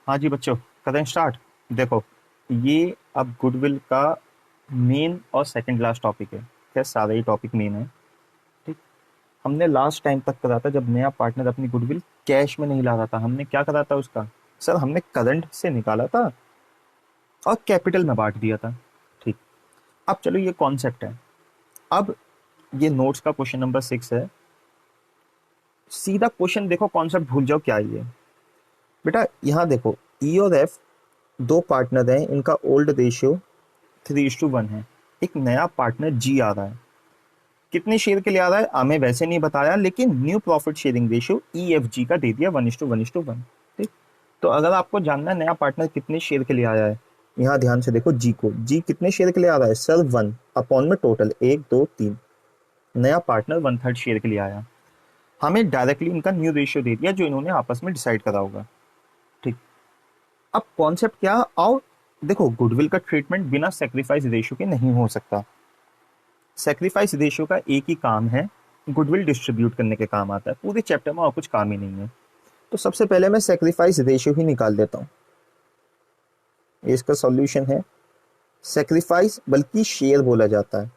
हाँ जी बच्चों, करें स्टार्ट। देखो, ये अब गुडविल का मेन और सेकंड लास्ट टॉपिक है। खैर सारे ही टॉपिक मेन है। ठीक। हमने लास्ट टाइम तक करा था जब नया पार्टनर अपनी गुडविल कैश में नहीं ला रहा था, हमने क्या करा था उसका? सर हमने करंट से निकाला था और कैपिटल में बांट दिया था। ठीक। अब चलो, ये कॉन्सेप्ट है। अब ये नोट्स का क्वेश्चन नंबर 6 है। सीधा क्वेश्चन देखो, कॉन्सेप्ट भूल जाओ क्या है ये। बेटा यहाँ देखो, ई और एफ दो पार्टनर हैं, इनका ओल्ड रेशियो 3:1 है। एक नया पार्टनर जी आ रहा है। कितने शेयर के लिए आ रहा है हमें वैसे नहीं बताया, लेकिन new profit sharing ratio E F G का दे दिया 1:1:1। ठीक। तो अगर आपको जानना है नया पार्टनर कितने शेयर के लिए आया है, यहाँ ध्यान से देखो जी को। जी कितने शेयर के लिए आ रहा है सर? 1 अपॉन में टोटल 1 2 3। नया पार्टनर 1/3 शेयर के लिए आया। हमें डायरेक्टली इनका न्यू रेशियो दे दिया जो इन्होंने आपस में डिसाइड करा होगा। ठीक। अब कॉन्सेप्ट क्या? और देखो, गुडविल का ट्रीटमेंट बिना सेक्रीफाइस रेशियो के नहीं हो सकता। सेक्रीफाइस रेशियो का एक ही काम है, गुडविल डिस्ट्रीब्यूट करने के काम आता है। पूरे चैप्टर में और कुछ काम ही नहीं है। तो सबसे पहले मैं सेक्रीफाइस रेशियो ही निकाल देता हूँ। इसका सॉल्यूशन है सेक्रीफाइस, बल्कि शेयर बोला जाता है,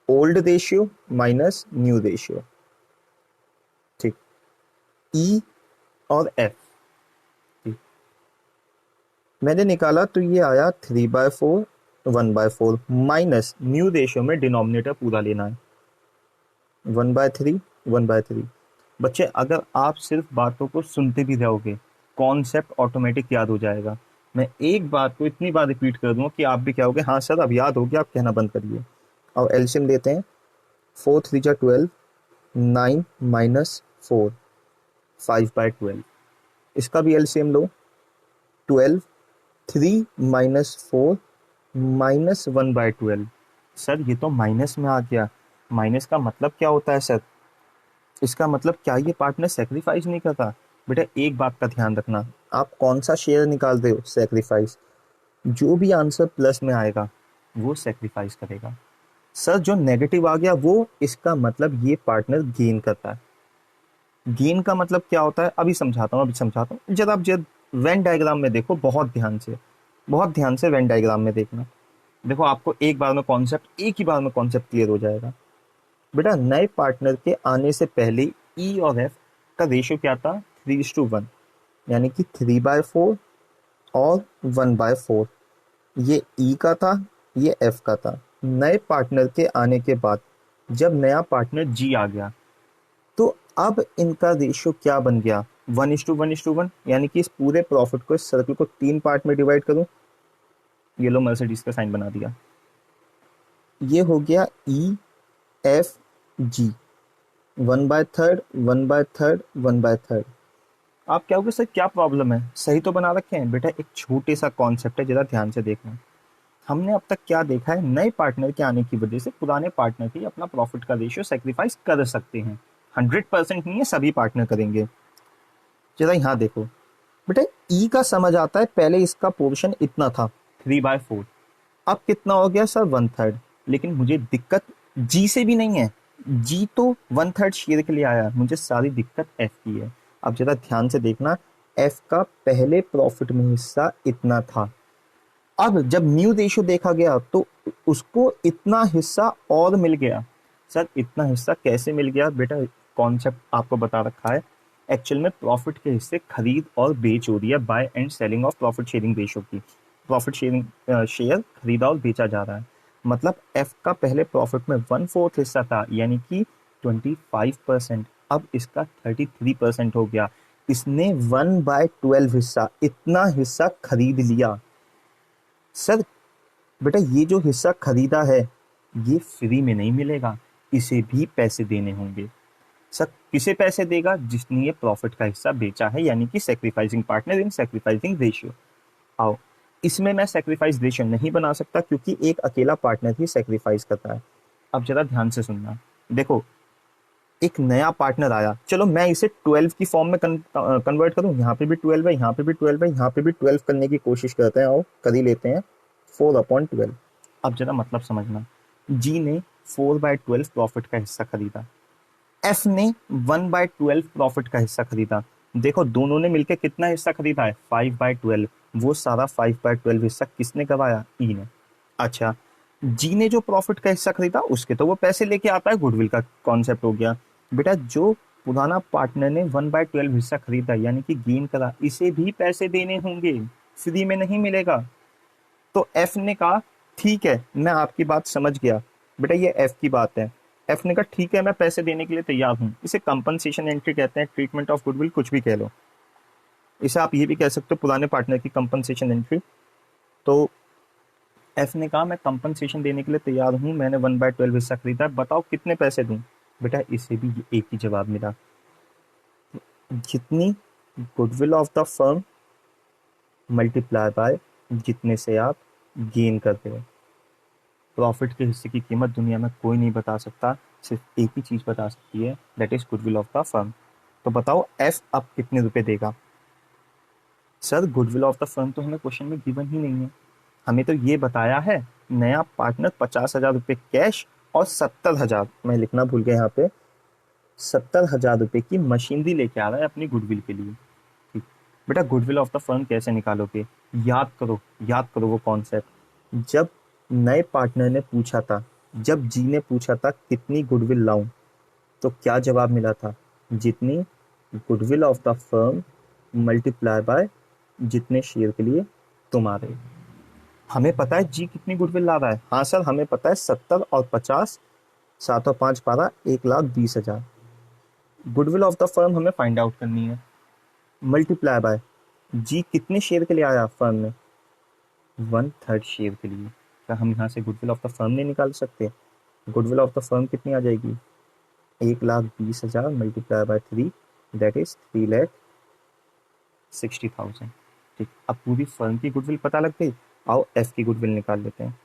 old ratio minus new ratio. ठीक। ई और एफ मैंने निकाला तो ये आया 3/4 1/4 माइनस न्यू रेशियो में डिनोमिनेटर पूरा लेना है 1/3 1/3। बच्चे अगर आप सिर्फ बातों को सुनते भी रहोगे, कॉन्सेप्ट ऑटोमेटिक याद हो जाएगा। मैं एक बात को इतनी बार रिपीट कर दूंगा कि आप भी क्या होगे, हाँ सर अब याद हो गया, आप कहना बंद करिए। और एलसीएम लेते हैं। 4 3 जा 12, 9 माइनस 4 5/12। इसका भी एलसीएम लो। 12 3 माइनस 4 माइनस 1/12। सर ये तो माइनस में आ गया। माइनस का मतलब क्या होता है सर? इसका मतलब क्या ये पार्टनर सेक्रीफाइस नहीं करता? बेटा एक बात का ध्यान रखना, आप कौन सा शेयर निकाल रहे हो? सेक्रीफाइस। जो भी आंसर प्लस में आएगा वो सेक्रीफाइस करेगा। सर जो नेगेटिव आ गया वो, इसका मतलब ये पार्टनर गेन करता है। गेन का मतलब क्या होता है अभी समझाता हूँ। जब आप जब वेन डायग्राम में देखो, बहुत ध्यान से वेन डायग्राम में देखना। देखो आपको एक ही बार में कॉन्सेप्ट क्लियर हो जाएगा। बेटा नए पार्टनर के आने से पहले ई और एफ का रेशियो क्या था? 3:1, यानी कि 3/4 और 1/4। ये ई का था, ये एफ का था। नए पार्टनर के आने के बाद जब नया पार्टनर जी आ गया तो अब इनका रेशियो क्या बन गया? 1:1:1। यानी कि इस पूरे प्रॉफिट को, इस सर्कल को 3 पार्ट में डिवाइड करूं। ये लो मर्सिडीज का साइन बना दिया। ये हो गया ई एफ जी, 1/3 1/3 1/3। आप क्या होगे सर क्या प्रॉब्लम है? सही तो बना रखे हैं बेटा। एक छोटे सा कॉन्सेप्ट है, जरा ध्यान से देखना। हमने अब तक क्या देखा है? नए पार्टनर के आने की वजह से पुराने पार्टनर ही अपना प्रॉफिट का रेशियो सेक्रीफाइस कर सकते हैं। 100% नहीं है, सभी पार्टनर करेंगे। जरा यहाँ देखो बेटा, ई का समझ आता है। पहले इसका पोर्शन इतना था 3/4, अब कितना हो गया सर? 1/3। लेकिन मुझे दिक्कत जी से भी नहीं है। जी तो 1/3 शेयर के लिए आया, मुझे सारी दिक्कत एफ की है। अब जरा ध्यान से देखना, एफ का पहले प्रॉफिट में हिस्सा इतना था। अब जब न्यू रेशियो देखा गया तो उसको इतना हिस्सा और मिल गया। सर इतना हिस्सा कैसे मिल गया? बेटा कॉन्सेप्ट आपको बता रखा है। एक्चुअल में प्रॉफिट के हिस्से खरीद और बेच हो रही है, buy and selling of profit sharing ratio की। प्रॉफिट शेयरिंग शेयर खरीदा और बेचा जा रहा है। मतलब एफ का पहले प्रॉफिट में 1/4 हिस्सा था, यानी कि 25%। अब इसका 33% हो गया। इसने 1/12 हिस्सा, इतना हिस्सा खरीद लिया। सर बेटा ये जो हिस्सा खरीदा है ये फ्री में नहीं मिलेगा, इसे भी पैसे देने होंगे। सर किसे पैसे देगा? जिसने ये प्रॉफिट का हिस्सा बेचा है, यानी कि sacrificing partner in sacrificing ratio. आओ, इसमें मैं सेक्रीफाइस रेशियो नहीं बना सकता क्योंकि एक अकेला पार्टनर ही सेक्रीफाइस करता है। अब जरा ध्यान से सुनना। देखो एक नया पार्टनर आया, चलो मैं इसे 12 की फॉर्म में कन्वर्ट करूं। यहाँ पे भी 12 है, यहाँ पे भी 12 है, यहाँ पे भी 12 करने की कोशिश करते हैं। आओ कर ही लेते हैं। 4/12। अब जरा मतलब समझना, जी ने 4/12 प्रॉफिट का हिस्सा खरीदा, एफ ने 1/12 प्रॉफिट का हिस्सा खरीदा। देखो दोनों ने मिलकर कितना हिस्सा खरीदा है, 5/12। वो सारा 5/12 हिस्सा किसने गवाया, ई ने। अच्छा, जी ने जो प्रॉफिट का हिस्सा खरीदा उसके तो वो पैसे लेके आता है, गुडविल का कॉन्सेप्ट हो गया। बेटा जो पुराना पार्टनर ने 1/12 हिस्सा खरीदा यानी कि गेन करा, इसे भी पैसे देने होंगे, फ्री में नहीं मिलेगा। तो एफ ने कहा ठीक है, मैं आपकी बात समझ गया। बेटा ये एफ की बात है। एफ ने कहा ठीक है, मैं पैसे देने के लिए तैयार हूं। इसे कंपनसेशन एंट्री कहते हैं, ट्रीटमेंट ऑफ गुडविल, कुछ भी कह लो। इसे आप ये भी कह सकते हो पुराने पार्टनर की कंपनसेशन एंट्री। तो एफ ने कहा मैं कंपनसेशन देने के लिए तैयार हूं, मैंने 1/12 हिस्सा खरीदा, बताओ कितने पैसे दूं। बेटा इसे भी एक ही जवाब मिला, जितनी goodwill of the firm multiply by जितने से आप गेन करते हो। प्रॉफिट के हिस्से की कीमत दुनिया में कोई नहीं बता सकता, सिर्फ एक ही चीज बता सकती है, that is goodwill of the firm. तो बताओ एफ अब कितने रुपए देगा। Sir goodwill of the firm तो हमें क्वेश्चन में गिवन ही नहीं है, हमें तो ये बताया है नया पार्टनर 50,000 रुपये कैश और 70,000, मैं लिखना भूल गया यहाँ पे, 70,000 रुपये की मशीनरी लेके आ रहा है अपनी गुडविल के लिए। ठीक, बेटा गुडविल ऑफ द फर्म कैसे निकालोगे, याद करो, याद करो वो कॉन्सेप्ट। जब नए पार्टनर ने पूछा था, जब जी ने पूछा था कितनी गुडविल लाऊं, तो क्या जवाब मिला था, जितनी goodwill of the firm multiply by जितने शेयर के लिए तुम आ रहे हो। हमें पता है जी कितनी गुडविल ला रहा है, हाँ सर हमें पता है 70 और 50, 7 और 5 12, 1,20,000। गुडविल ऑफ द फर्म हमें फाइंड आउट करनी है, मल्टीप्लाई बाय जी कितने शेयर के लिए आया फर्म में, 1/3 शेयर के लिए। क्या हम यहाँ से गुडविल ऑफ द फर्म नहीं निकाल सकते। गुडविल ऑफ द फर्म कितनी आ जाएगी, 1,20,000 मल्टीप्लाई बाय 3, दैट इज 3,60,000। ठीक, अब पूरी फर्म की गुडविल पता लग गई, आओ एफ की गुडविल निकाल लेते हैं।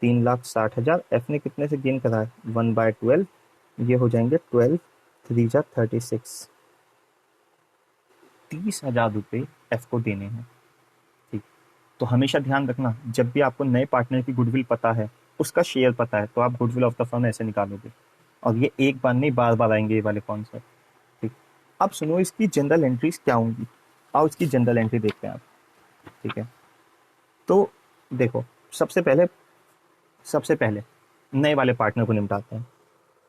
3,60,000 एफ ने कितने से गेन करा है, 1/12, ये हो जाएंगे 12, 3 जा 36, 30,000 रुपये एफ को देने हैं। ठीक, तो हमेशा ध्यान रखना जब भी आपको नए पार्टनर की गुडविल पता है, उसका शेयर पता है, तो आप गुडविल ऑफ द फर्म ऐसे निकालोगे, और ये एक बार नहीं बार बार आएंगे ये वाले कॉन्सेप्ट। ठीक, अब सुनो इसकी जनरल एंट्रीज क्या होंगी, आओ इसकी जनरल एंट्री देखते हैं आप। ठीक है, तो देखो सबसे पहले नए वाले पार्टनर को निपटाते हैं।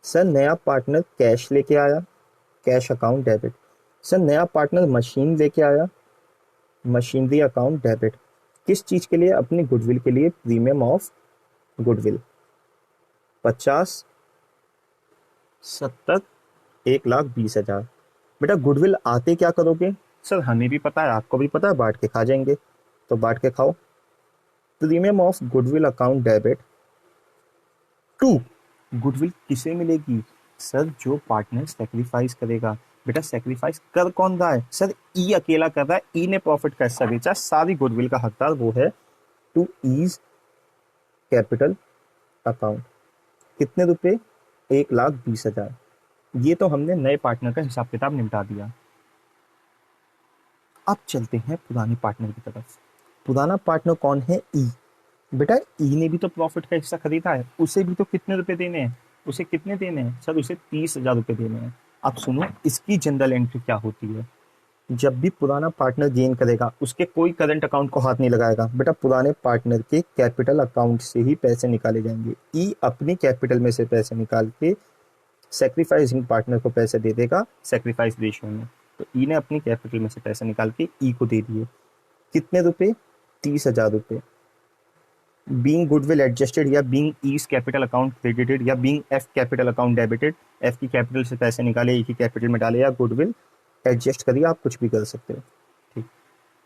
सर नया पार्टनर कैश लेके आया, कैश अकाउंट डेबिट। सर नया पार्टनर मशीन लेके आया, मशीनरी अकाउंट डेबिट। किस चीज के लिए, अपनी गुडविल के लिए, प्रीमियम ऑफ गुडविल। 50, 70, 1,20,000। बेटा गुडविल आते क्या करोगे, सर हमें भी पता है आपको भी पता है, बांट के खा जाएंगे, तो बांट के खाओ। Premium of goodwill account debit to, goodwill किसे मिलेगी, सर जो पार्टनर सेक्रीफाइस करेगा। बेटा सेक्रीफाइस कर कौन रहा है, सर ई अकेला कर रहा है, ई ने प्रॉफिट का हिस्सा बेचा, सारी गुडविल का हकदार वो है, टू ईज कैपिटल अकाउंट। कितने रुपए, 1,20,000। ये तो हमने नए पार्टनर का हिसाब किताब निपटा दिया। अब चलते हैं पुराने पार्टनर की तरफ। पुराना पार्टनर कौन है, ई। बेटा ई ने भी तो प्रॉफिट का हिस्सा खरीदा है, उसे भी तो कितने रुपए देने हैं, उसे कितने देने हैं, सर उसे 30,000 रुपए देने हैं। अब सुनो इसकी जनरल एंट्री क्या होती है। जब भी पुराना पार्टनर गेन करेगा, उसके कोई करंट अकाउंट को हाथ नहीं लगाएगा। बेटा पुराने पार्टनर के कैपिटल अकाउंट से ही पैसे निकाले जाएंगे। ई अपनी कैपिटल में से पैसे निकाल के सेक्रीफाइसिंग पार्टनर को पैसे दे देगा सेक्रीफाइस रेशियो में। तो ई ने अपनी कैपिटल में से पैसे निकाल के ई को दे दिए, कितने रुपए, 30,000 रुपए। बीइंग गुडविल एडजस्टेड या being E's capital account credited या being F capital account debited, F की कैपिटल से पैसे निकाले ई की कैपिटल में डाले या गुडविल एडजस्ट करिए, आप कुछ भी कर सकते हो। ठीक,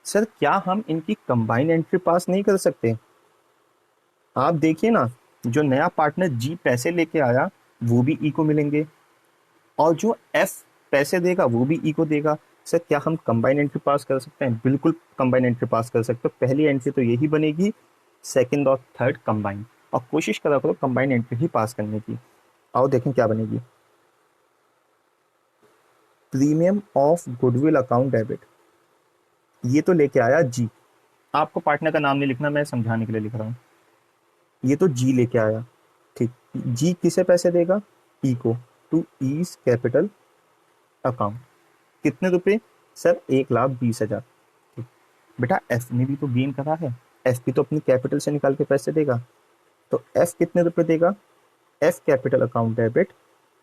सर क्या हम इनकी कंबाइन एंट्री पास नहीं कर सकते। आप देखिए ना, जो नया पार्टनर जी पैसे लेके आया वो भी ई को मिलेंगे, और जो एफ पैसे देगा वो भी ई को देगा। सर क्या हम कंबाइन एंट्री पास कर सकते हैं, बिल्कुल कंबाइन एंट्री पास कर सकते हो। पहली एंट्री तो यही बनेगी, सेकंड और थर्ड कंबाइन, और कोशिश करा करो कंबाइन एंट्री ही पास करने की। आओ देखें क्या बनेगी, premium of goodwill account debit, ये तो लेके आया जी, आपको पार्टनर का नाम नहीं लिखना, मैं समझाने के लिए लिख रहा हूं। ये तो जी लेके आया, ठीक, जी किसे पैसे देगा, ई को, टू ईज कैपिटल अकाउंट। कितने रुपए, सर 1,20,000। ठीक। बेटा एफ ने भी तो गेन करा है, एफ भी तो अपनी कैपिटल से निकाल के पैसे देगा, तो एफ कितने रुपए देगा? F capital account debit,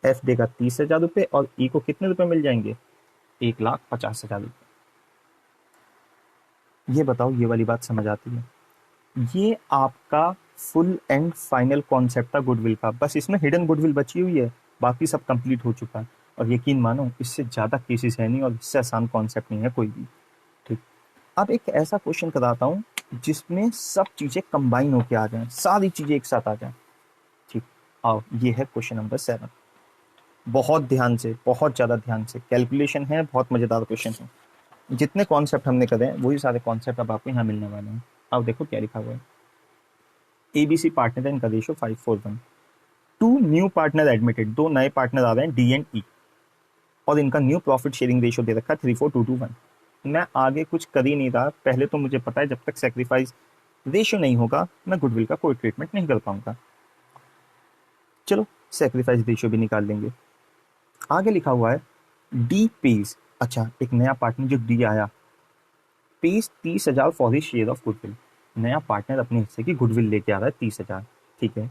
F देगा 30,000 रुपये और ई को कितने रुपए मिल जाएंगे? 1,50,000 रुपये। ये बताओ, ये वाली बात समझ आती है? ये आपका फुल एंड फाइनल कॉन्सेप्ट था गुडविल का, बस इसमें हिडन गुडविल बची हुई है, बाकी सब कंप्लीट हो चुका है। और यकीन मानो इससे ज़्यादा केसेस है नहीं और इससे आसान कॉन्सेप्ट नहीं है कोई भी। ठीक। अब एक ऐसा क्वेश्चन कराता हूँ जिसमें सब चीज़ें कंबाइन होके आ जाएं, सारी चीज़ें एक साथ आ जाएं। ठीक। आओ, ये है क्वेश्चन नंबर 7। बहुत ध्यान से, बहुत ज़्यादा ध्यान से, कैलकुलेशन है, बहुत मज़ेदार क्वेश्चन है। जितने कॉन्सेप्ट हमने करे हैं वही सारे कॉन्सेप्ट अब आपको यहाँ मिलने वाले हैं। अब देखो क्या लिखा हुआ है। एबीसी पार्टनर इनका रेशियो 5:1। 2 न्यू पार्टनर एडमिटेड, 2 नए पार्टनर आ रहे हैं डी एंड ई, और इनका न्यू प्रॉफिट शेयरिंग रेशियो दे रखा है 3:4:2:1। मैं आगे कुछ कर ही नहीं रहा, पहले तो मुझे पता है जब तक सेक्रीफाइस रेशियो नहीं होगा मैं गुडविल का कोई ट्रीटमेंट नहीं कर पाऊंगा। चलो सेक्रीफाइस रेशियो भी निकाल लेंगे। आगे लिखा हुआ है डी पेज, अच्छा एक नया पार्टनर जो डी आया, page 30,000 for his share of goodwill. नया पार्टनर अपने हिस्से की गुडविल लेके आ रहा है 30,000। ठीक है।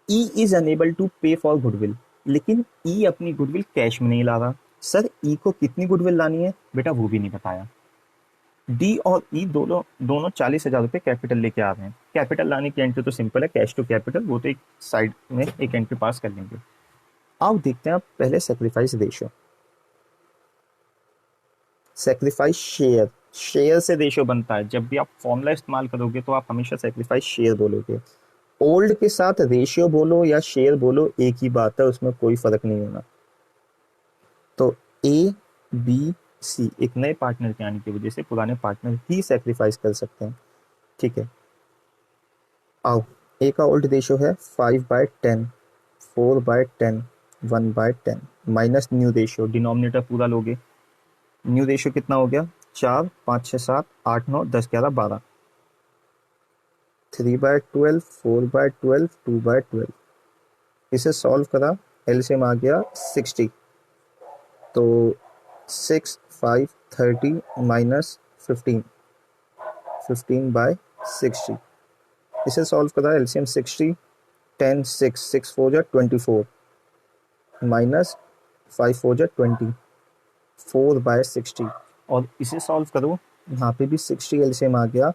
ई इज अनेबल टू पे फॉर गुडविल, लेकिन ई अपनी गुडविल कैश में नहीं ला रहा। सर ई को कितनी गुडविल लानी है? बेटा वो भी नहीं बताया। डी और ई दोनों 40,000 रुपये कैपिटल लेके आ रहे हैं। कैपिटल लाने की एंट्री तो सिंपल है, कैश टू कैपिटल, वो तो एक साइड में एक एंट्री पास कर लेंगे। आओ देखते हैं आप पहले sacrifice ratio. Sacrifice share, share से रेशियो बनता है। जब भी आप फॉर्मूला इस्तेमाल करोगे तो आप हमेशा सेक्रीफाइस शेयर बोलोगे। ओल्ड के साथ रेशियो बोलो या शेयर बोलो एक ही बात है, उसमें कोई फर्क नहीं होना। तो ए बी सी एक नए पार्टनर के आने की वजह से पुराने पार्टनर ही सेक्रीफाइस कर सकते हैं। ठीक है। आओ, ए का ओल्ड रेशियो है 5/10, 4/10, 1/10 माइनस न्यू रेशियो, डिनोमिनेटर पूरा लोगे। न्यू रेशियो कितना हो गया? 4, 5, 6, 7, 8, 9, 10, 11, 12। 3/12, 4/12, 2/12। इसे सॉल्व करा, एलसीएम आ गया 60, तो 6, 5, 30 माइनस 15, 15/60। इसे सॉल्व करा, एलसीएम 60, 10, 6, 6 4 जा 24 माइनस 5 4 जा 20, 4/60। और इसे सॉल्व करो, यहाँ पे भी 60 एलसीएम आ गया,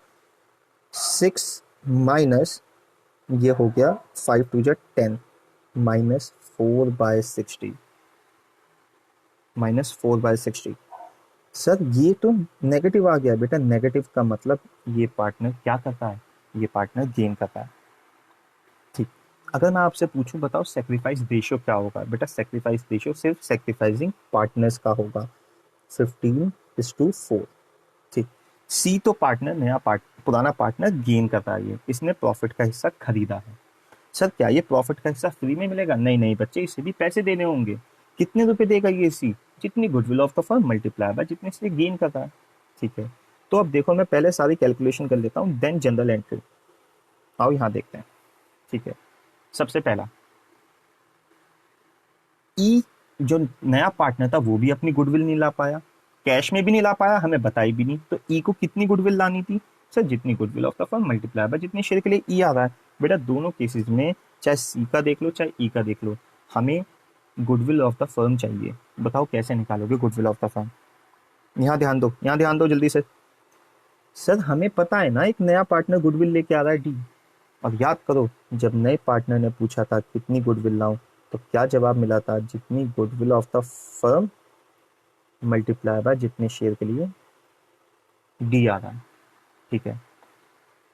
6 माइनस ये हो गया 5 2 जा 10 माइनस 4/60, माइनस 4/60। सर ये तो नेगेटिव आ गया। बेटा नेगेटिव का मतलब ये पार्टनर क्या करता है? ये पार्टनर गेन करता है। ठीक। अगर मैं आपसे पूछूं बताओ सेक्रीफाइस रेशियो क्या होगा? बेटा सेक्रीफाइस रेशियो सिर्फ सेक्रीफाइसिंग पार्टनर्स का होगा, 15:4। ठीक। सी तो पार्टनर पुराना पार्टनर गेन करता है, ये इसने प्रॉफिट का हिस्सा खरीदा है। सर क्या ये प्रॉफिट का हिस्सा फ्री में मिलेगा? नहीं नहीं बच्चे, इसे भी पैसे देने होंगे। कितने रुपए देगा ये सी? जितनी goodwill of the firm multiply by जितने से गेन करता है। ठीक है। तो अब देखो मैं पहले सारी कैलकुलेशन कर लेता हूँ, देन जनरल एंट्री। आओ यहाँ देखते हैं। ठीक है। सबसे पहला ई जो नया पार्टनर था वो भी अपनी गुडविल नहीं ला पाया, कैश में भी नहीं ला पाया, हमें बताई भी नहीं। तो ई को कितनी गुडविल लानी थी? सर जितनी goodwill of the firm multiply by जितने शेयर के लिए ई आ रहा है। बेटा दोनों केसेस में चाहे सी का देख लो चाहे ई का देख लो, हमें गुडविल ऑफ द फर्म चाहिए। बताओ कैसे निकालोगे गुडविल ऑफ द फर्म? यहाँ ध्यान दो, यहाँ ध्यान दो जल्दी से। सर हमें पता है ना एक नया पार्टनर गुडविल लेके आ रहा है डी। अब याद करो जब नए पार्टनर ने पूछा था कितनी गुडविल लाऊं, तो क्या जवाब मिला था? जितनी goodwill of the firm multiply by जितने शेयर के लिए डी आ रहा है। ठीक है।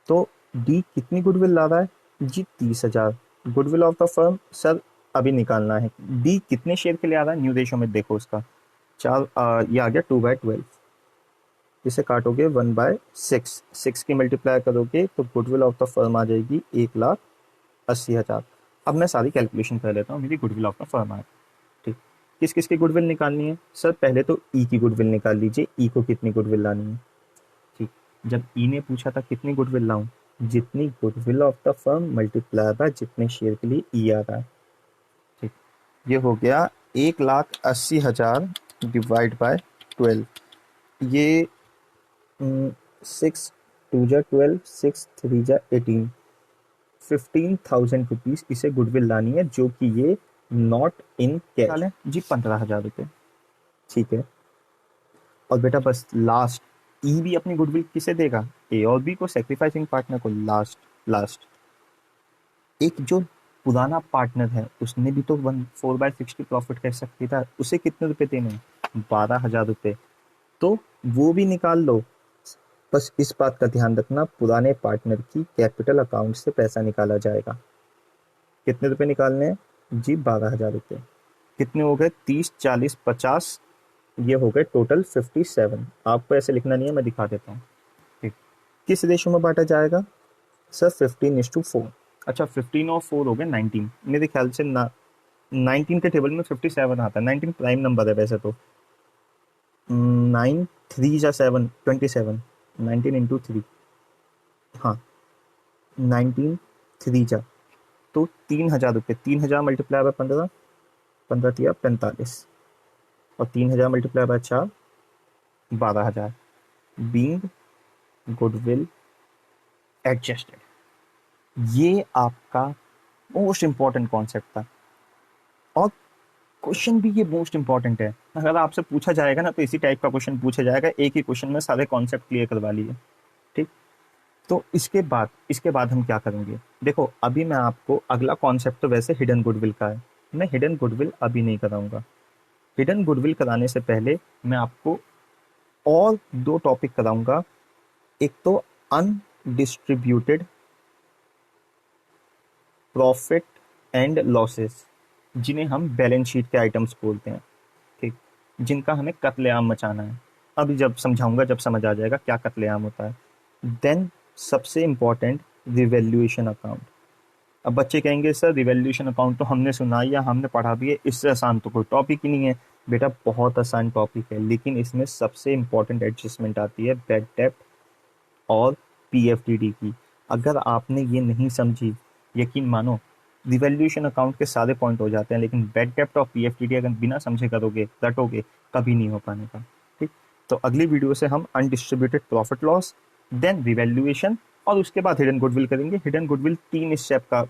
तो डी कितनी गुडविल ला रहा है जी? 30,000। Goodwill of the firm sir अभी निकालना है। डी कितने शेयर के लिए आ रहा है? न्यू रेशियो में देखो उसका 4, ये आ गया 2/12। इसे काटोगे 1/6, 6 की मल्टीप्लाई करोगे तो गुडविल ऑफ द फर्म आ जाएगी 1,80,000। अब मैं सारी कैलकुलेशन कर लेता हूँ, मेरी गुडविल ऑफ द फर्म आए। ठीक। किस किस की गुडविल निकालनी है? सर पहले तो ई की गुडविल निकाल लीजिए, ई को कितनी गुडविल लानी है? ठीक। जब ई ने पूछा था कितनी गुडविल लाऊं, जितनी goodwill of the firm multiply by जितने शेयर के लिए ई आ रहा है। ये हो गया 1,80,000 डिवाइड बाय 12। ये 6 2 जा 12, 6 3 जा 18, 15,000 रुपीज इसे गुडविल लानी है, जो कि ये नॉट इन कैश है जी, 15,000 रुपये। ठीक है, और बेटा बस लास्ट, ई भी अपनी गुडविल किसे देगा, ए और बी को, सेक्रीफाइसिंग पार्टनर को। लास्ट लास्ट एक जो पुराना पार्टनर है उसने भी तो 4/60 प्रॉफिट कर सकती था, उसे कितने रुपए देने हैं, 12,000 रुपये। तो वो भी निकाल लो। बस इस बात का ध्यान रखना, पुराने पार्टनर की कैपिटल अकाउंट से पैसा निकाला जाएगा। कितने रुपए निकालने हैं जी, 12,000 रुपये। कितने हो गए, 30 40 50, ये हो गए टोटल 57। आपको ऐसे लिखना नहीं है, मैं दिखा देता हूँ। ठीक, किस रेशो में बांटा जाएगा सर, 15:4। अच्छा, 15 और 4 हो गए 19। मेरे ख्याल से 19 के टेबल में 57 आता है। 19 प्राइम नंबर है वैसे तो। 9 3 जा 7, 27, 19 × 3, हाँ 19 3 जा, तो 3,000 रुपये। 3,000 मल्टीप्लाई बाय 15, 15 × 3 = 45, और 3,000 multiply by 4, 12,000। Being goodwill adjusted, ये आपका मोस्ट इंपॉर्टेंट कॉन्सेप्ट था, और क्वेश्चन भी ये मोस्ट इंपॉर्टेंट है। अगर आपसे पूछा जाएगा ना, तो इसी टाइप का क्वेश्चन पूछा जाएगा, एक ही क्वेश्चन में सारे कॉन्सेप्ट क्लियर करवा लिए। ठीक, तो इसके बाद हम क्या करेंगे, देखो अभी मैं आपको अगला कॉन्सेप्ट तो वैसे हिडन गुडविल का है, मैं हिडन गुडविल अभी नहीं कराऊंगा। हिडन गुडविल कराने से पहले मैं आपको और 2 टॉपिक कराऊंगा। एक तो अनडिस्ट्रीब्यूटेड प्रॉफिट एंड लॉसेस, जिन्हें हम बैलेंस शीट के आइटम्स बोलते हैं। ठीक, जिनका हमें कत्लेआम मचाना है। अभी जब समझाऊंगा, जब समझ आ जाएगा क्या कत्लेआम होता है। देन सबसे इम्पॉर्टेंट, रिवैल्यूएशन अकाउंट। अब बच्चे कहेंगे सर रिवैल्यूएशन अकाउंट तो हमने सुना या हमने पढ़ा भी है, इससे आसान तो कोई टॉपिक ही नहीं है। बेटा बहुत आसान टॉपिक है, लेकिन इसमें सबसे इम्पॉर्टेंट एडजस्टमेंट आती है बैड डेब्ट और पीएफडीडी की। अगर आपने ये नहीं समझी, यकीन मानो रिवैल्यूएशन अकाउंट के सारे पॉइंट हो जाते हैं, लेकिन बैड डेब्ट और पीएफडीडी अगर बिना समझे करोगे, रटोगे, कभी नहीं हो पाने का। ठीक, तो अगली वीडियो से हम undistributed profit loss, then revaluation, और उसके बाद हिडन गुडविल करेंगे। हिडन गुडविल 3 स्टेप का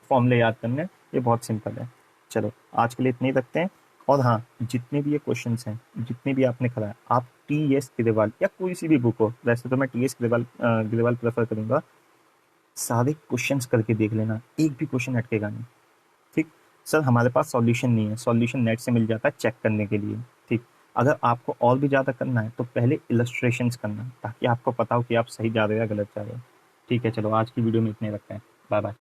फॉर्मूले याद करने, ये बहुत सिंपल है। चलो आज के लिए इतने ही रखते हैं। और हाँ, जितने भी ये क्वेश्चंस हैं, जितने भी आपने कराया, आप टी.एस. ग्रेवाल या कोई सी भी बुक हो, वैसे तो मैं टी.एस. ग्रेवाल प्रेफर करूंगा, सारे क्वेश्चंस करके देख लेना, एक भी क्वेश्चन अटकेगा नहीं। ठीक, सर हमारे पास सॉल्यूशन नहीं है, सॉल्यूशन नेट से मिल जाता है चेक करने के लिए। ठीक, अगर आपको और भी ज़्यादा करना है तो पहले इलस्ट्रेशंस करना, ताकि आपको पता हो कि आप सही जा रहे हो या गलत जा रहे हो। ठीक है, चलो आज की वीडियो में इतने रखते हैं। Bye bye.